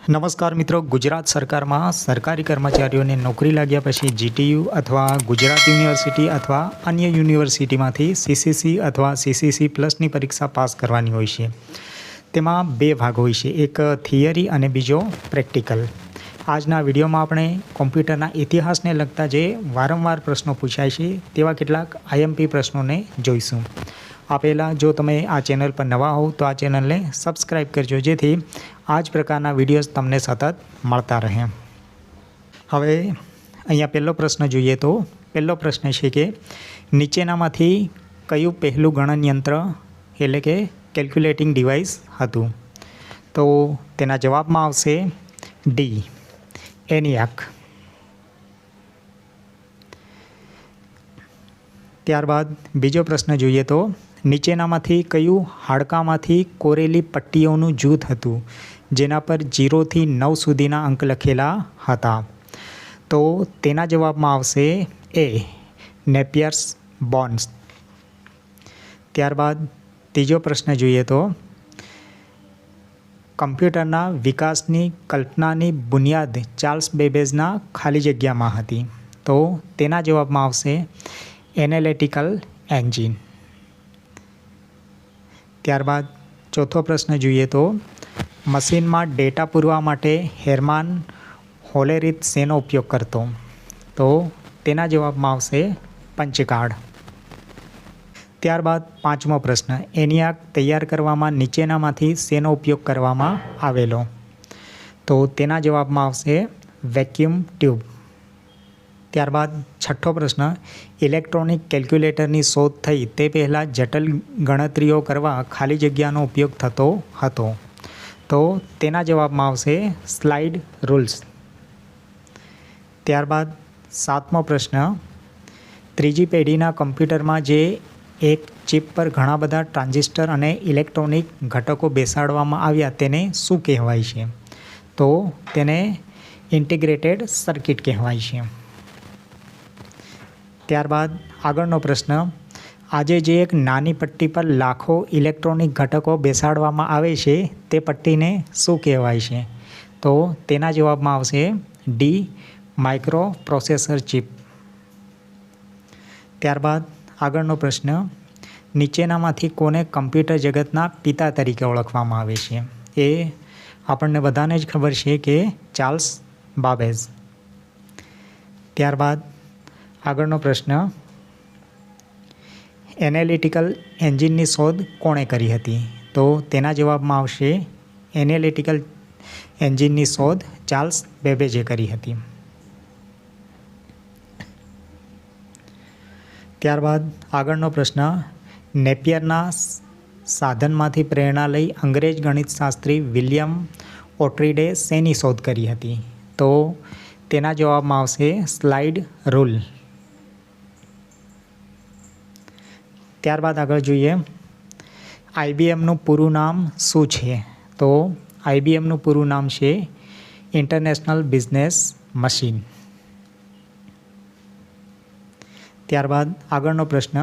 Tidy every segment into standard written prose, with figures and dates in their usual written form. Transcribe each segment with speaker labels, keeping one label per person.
Speaker 1: નમસ્કાર મિત્રો, ગુજરાત સરકારમાં સરકારી કર્મચારીઓને નોકરી લાગ્યા પછી જીટીયુ અથવા ગુજરાત યુનિવર્સિટી અથવા અન્ય યુનિવર્સિટીમાંથી સીસીસી અથવા સીસીસી પ્લસની પરીક્ષા પાસ કરવાની હોય છે. તેમાં બે ભાગ હોય છે, એક થિયરી અને બીજો પ્રેક્ટિકલ. આજના વિડીયોમાં આપણે કોમ્પ્યુટરના ઇતિહાસને લગતા જે વારંવાર પ્રશ્નો પૂછાય છે તેવા કેટલાક આઈએમપી પ્રશ્નોને જોઈશું. આ પહેલાં જો તમે આ ચેનલ પર નવા હોવ તો આ ચેનલને સબસ્ક્રાઈબ કરજો, જેથી આ જ પ્રકારના વિડીયોઝ તમને સતત મળતા રહે. હવે અહીંયા પહેલો પ્રશ્ન જોઈએ તો પહેલો પ્રશ્ન છે કે નીચેનામાંથી કયું પહેલું ગણનયંત્ર એટલે કે કેલ્ક્યુલેટિંગ ડિવાઇસ હતું? તો તેના જવાબમાં આવશે ડી, એનિયાક. ત્યારબાદ બીજો પ્રશ્ન જોઈએ તો નીચેનામાંથી કયું હાડકામાંથી કોરેલી પટ્ટીઓનું જૂથ હતું જેના પર 0થી 9 સુધીના અંક લખેલા હતા? તો તેના જવાબમાં આવશે એ, નેપિયર્સ બોન્સ. ત્યારબાદ ત્રીજો પ્રશ્ન જોઈએ તો કમ્પ્યુટરના વિકાસની કલ્પનાની બુનિયાદ ચાર્લ્સ બેબેજના ખાલી જગ્યામાં હતી. તો તેના જવાબમાં આવશે એનાલિટિકલ એન્જિન. ત્યારબાદ ચોથો પ્રશ્ન જોઈએ તો મશીનમાં ડેટા પૂરવા માટે હેરમાન હોલેરીથ શેનો ઉપયોગ કરતો? તો તેના જવાબમાં આવશે પંચકાર્ડ. ત્યારબાદ પાંચમો પ્રશ્ન, એનિયાક તૈયાર કરવામાં નીચેનામાંથી શેનો ઉપયોગ કરવામાં આવેલો? તો તેના જવાબમાં આવશે વેક્યુમ ટ્યુબ. ત્યારબાદ છઠ્ઠો પ્રશ્ન, ઇલેક્ટ્રોનિક કેલ્ક્યુલેટરની શોધ થઈ તે પહેલાં જટિલ ગણતરીઓ કરવા ખાલી જગ્યાનો ઉપયોગ થતો હતો? તો તેના જવાબમાં આવશે સ્લાઇડ રૂલ્સ. ત્યારબાદ સાતમો પ્રશ્ન, ત્રીજી પેઢીના કમ્પ્યુટરમાં જે એક ચિપ પર ઘણા બધા ટ્રાન્ઝિસ્ટર અને ઇલેક્ટ્રોનિક ઘટકો બેસાડવામાં આવ્યા તેને શું કહેવાય છે? તો તેને ઇન્ટિગ્રેટેડ સર્કિટ કહેવાય છે. ત્યારબાદ આગળનો પ્રશ્ન, આજે જે એક નાની પટ્ટી પર લાખો ઇલેક્ટ્રોનિક ઘટકો બેસાડવામાં આવે છે તે પટ્ટીને શું કહેવાય છે? તો તેના જવાબમાં આવશે ડી, માઇક્રો પ્રોસેસર ચિપ. ત્યારબાદ આગળનો પ્રશ્ન, નીચેનામાંથી કોને કમ્પ્યુટર જગતના પિતા તરીકે ઓળખવામાં આવે છે? એ આપણને બધાને જ ખબર છે કે ચાર્લ્સ બાબેજ. ત્યારબાદ આગળનો પ્રશ્ન, એનાલિટિકલ એન્જિનની શોધ કોણે કરી હતી? તો તેના જવાબમાં આવશે એનાલિટિકલ એન્જિનની શોધ ચાર્લ્સ બેબેજે કરી હતી. ત્યારબાદ આગળનો પ્રશ્ન, નેપિયરના સાધનમાંથી પ્રેરણા લઈ અંગ્રેજ ગણિતશાસ્ત્રી વિલિયમ ઓટ્રીડે શેની શોધ કરી હતી? તો તેના જવાબમાં આવશે સ્લાઇડ રૂલ. ત્યારબાદ આગળ જોઈએ, આઈબીએમનું પૂરું નામ શું છે? તો આઈબીએમનું પૂરું નામ છે ઇન્ટરનેશનલ બિઝનેસ મશીન. ત્યારબાદ આગળનો પ્રશ્ન,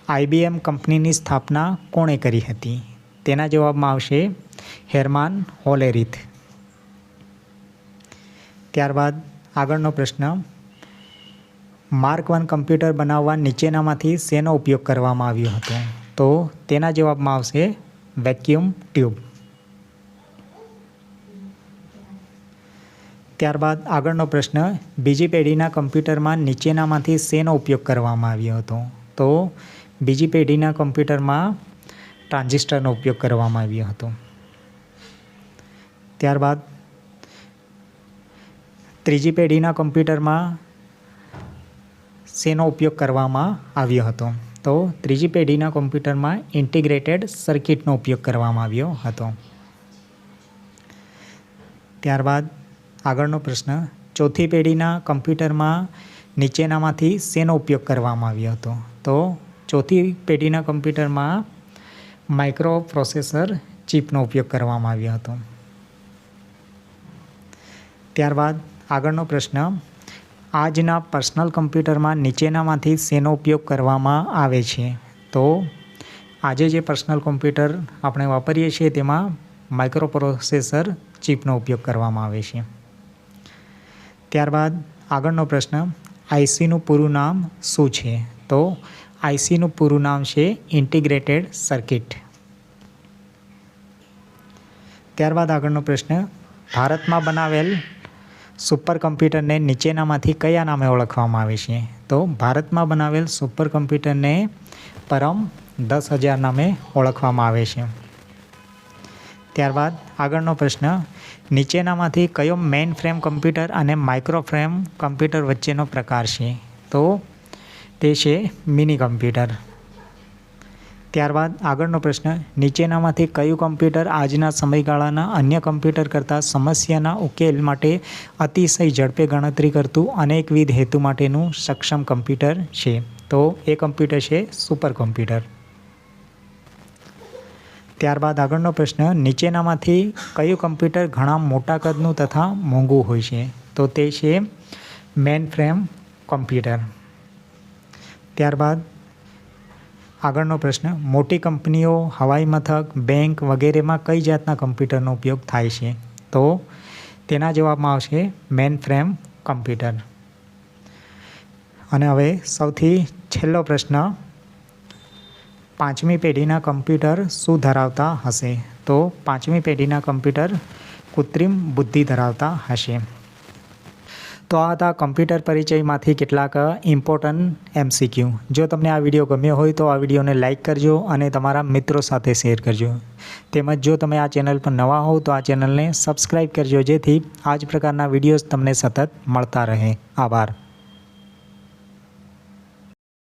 Speaker 1: આઈબીએમ કંપનીની સ્થાપના કોણે કરી હતી? તેના જવાબમાં આવશે હેરમાન હોલેરીથ. ત્યારબાદ આગળનો પ્રશ્ન, માર્ક 1 કમ્પ્યુટર બનાવવા નીચેનામાંથી શેનો ઉપયોગ કરવામાં આવ્યો હતો? તો તેના જવાબમાં આવશે વેક્યુમ ટ્યુબ. ત્યારબાદ આગળનો પ્રશ્ન, બીજી પેઢીના કમ્પ્યુટરમાં નીચેનામાંથી શેનો ઉપયોગ કરવામાં આવ્યો હતો? તો બીજી પેઢીના કમ્પ્યુટરમાં ટ્રાન્ઝિસ્ટરનો ઉપયોગ કરવામાં આવ્યો હતો. ત્યારબાદ ત્રીજી પેઢીના કમ્પ્યુટરમાં શેનો ઉપયોગ કરવામાં આવ્યો હતો? તો ત્રીજી પેઢીના કમ્પ્યુટરમાં ઇન્ટિગ્રેટેડ સર્કિટનો ઉપયોગ કરવામાં આવ્યો હતો. ત્યારબાદ આગળનો પ્રશ્ન, ચોથી પેઢીના કમ્પ્યુટરમાં નીચેનામાંથી શેનો ઉપયોગ કરવામાં આવ્યો હતો? તો ચોથી પેઢીના કમ્પ્યુટરમાં માઇક્રો પ્રોસેસર ચિપનો ઉપયોગ કરવામાં આવ્યો હતો. ત્યારબાદ આગળનો પ્રશ્ન, આજના પર્સનલ કમ્પ્યુટરમાં નીચેનામાંથી શેનો ઉપયોગ કરવામાં આવે છે? તો આજે જે પર્સનલ કમ્પ્યુટર આપણે વાપરીએ છીએ તેમાં માઇક્રોપ્રોસેસર ચિપનો ઉપયોગ કરવામાં આવે છે. ત્યારબાદ આગળનો પ્રશ્ન, આઈસીનું પૂરું નામ શું છે? તો આઈસીનું પૂરું નામ છે ઇન્ટિગ્રેટેડ સર્કિટ. ત્યારબાદ આગળનો પ્રશ્ન, ભારતમાં બનાવેલ સુપર કમ્પ્યુટરને નીચેનામાંથી કયા નામે ઓળખવામાં આવે છે? તો ભારતમાં બનાવેલ સુપર કમ્પ્યુટરને પરમ 10,000 નામે ઓળખવામાં આવે છે. ત્યારબાદ આગળનો પ્રશ્ન, નીચેનામાંથી કયો મેઇન ફ્રેમ કમ્પ્યુટર અને માઇક્રો ફ્રેમ કમ્પ્યુટર વચ્ચેનો પ્રકાર છે? તો તે છે મિની કમ્પ્યુટર. ત્યારબાદ આગળનો પ્રશ્ન, નીચેનામાંથી કયું કમ્પ્યુટર આજના સમયગાળાના અન્ય કમ્પ્યુટર કરતાં સમસ્યાના ઉકેલ માટે અતિશય ઝડપે ગણતરી કરતું અનેકવિધ હેતુ માટેનું સક્ષમ કમ્પ્યુટર છે? તો એ કમ્પ્યુટર છે સુપર કમ્પ્યુટર. ત્યારબાદ આગળનો પ્રશ્ન, નીચેનામાંથી કયું કમ્પ્યુટર ઘણા મોટા કદનું તથા મોંઘું હોય છે? તો તે છે મેઇન ફ્રેમ કમ્પ્યુટર. ત્યારબાદ આગળનો પ્રશ્ન, મોટી કંપનીઓ, હવાઈ મથક, બેંક વગેરેમાં કઈ જાતના કમ્પ્યુટરનો ઉપયોગ થાય છે? તો તેના જવાબમાં આવશે મેઇન ફ્રેમ કમ્પ્યુટર. અને હવે સૌથી છેલ્લો પ્રશ્ન, 5મી પેઢીના કમ્પ્યુટર શું ધરાવતા હશે? તો 5મી પેઢીના કમ્પ્યુટર કૃત્રિમ બુદ્ધિ ધરાવતા હશે. તો આ હતા કમ્પ્યુટર પરિચયમાંથી કેટલાક ઇમ્પોર્ટન્ટ MCQ. જો તમને આ વિડીયો ગમ્યો હોય તો આ વિડીયોને લાઇક કરજો અને તમારા મિત્રો સાથે શેર કરજો. તેમજ જો તમે આ ચેનલ પર નવા હોવ તો આ ચેનલને સબસ્ક્રાઈબ કરજો, જેથી આ જ પ્રકારના વિડીયોઝ તમને સતત મળતા રહે. આભાર.